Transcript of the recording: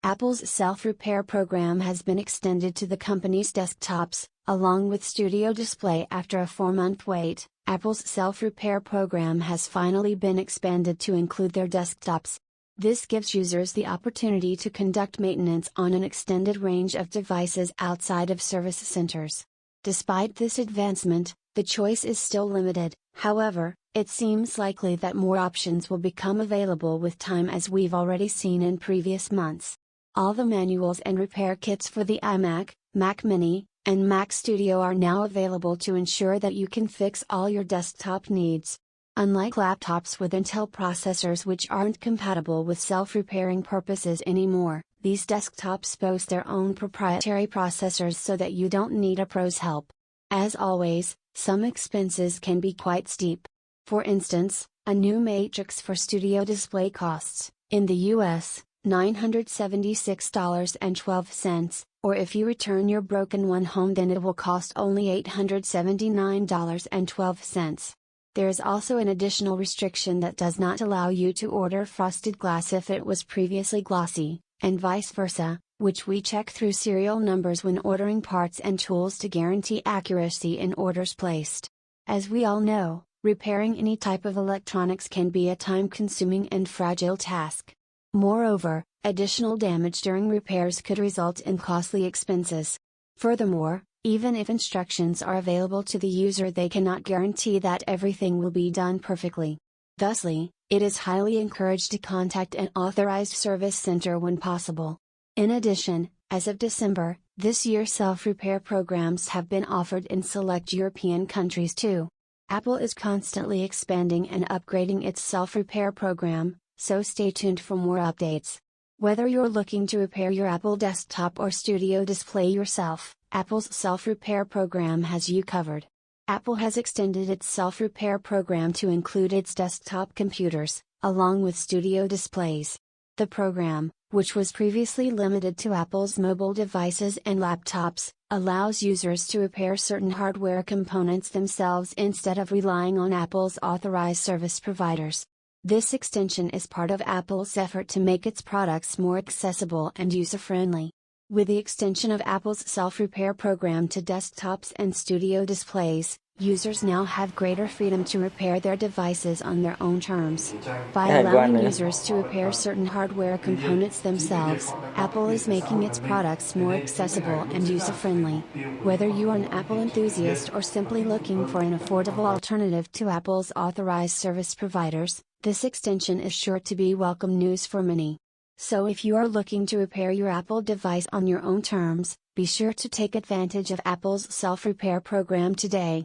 Apple's self-repair program has been extended to the company's desktops, along with Studio Display. After a 4-month wait, Apple's self-repair program has finally been expanded to include their desktops. This gives users the opportunity to conduct maintenance on an extended range of devices outside of service centers. Despite this advancement, the choice is still limited. However, it seems likely that more options will become available with time, as we've already seen in previous months. All the manuals and repair kits for the iMac, Mac Mini, and Mac Studio are now available to ensure that you can fix all your desktop needs. Unlike laptops with Intel processors which aren't compatible with self-repairing purposes anymore, these desktops boast their own proprietary processors so that you don't need a pro's help. As always, some expenses can be quite steep. For instance, a new matrix for Studio Display costs, in the US, $976.12, or if you return your broken one home then it will cost only $879.12. There is also an additional restriction that does not allow you to order frosted glass if it was previously glossy, and vice versa, which we check through serial numbers when ordering parts and tools to guarantee accuracy in orders placed. As we all know, repairing any type of electronics can be a time-consuming and fragile task. Moreover, additional damage during repairs could result in costly expenses. Furthermore, even if instructions are available to the user, they cannot guarantee that everything will be done perfectly. Thusly, it is highly encouraged to contact an authorized service center when possible. In addition, as of December, this year self-repair programs have been offered in select European countries too. Apple is constantly expanding and upgrading its self-repair program, so stay tuned for more updates. Whether you're looking to repair your Apple desktop or Studio Display yourself, Apple's self-repair program has you covered. Apple has extended its self-repair program to include its desktop computers, along with Studio Displays. The program, which was previously limited to Apple's mobile devices and laptops, allows users to repair certain hardware components themselves instead of relying on Apple's authorized service providers. This extension is part of Apple's effort to make its products more accessible and user-friendly. With the extension of Apple's self-repair program to desktops and Studio Displays, users now have greater freedom to repair their devices on their own terms. By allowing users to repair certain hardware components themselves, Apple is making its products more accessible and user-friendly. Whether you are an Apple enthusiast or simply looking for an affordable alternative to Apple's authorized service providers, this extension is sure to be welcome news for many. So if you are looking to repair your Apple device on your own terms, be sure to take advantage of Apple's self-repair program today.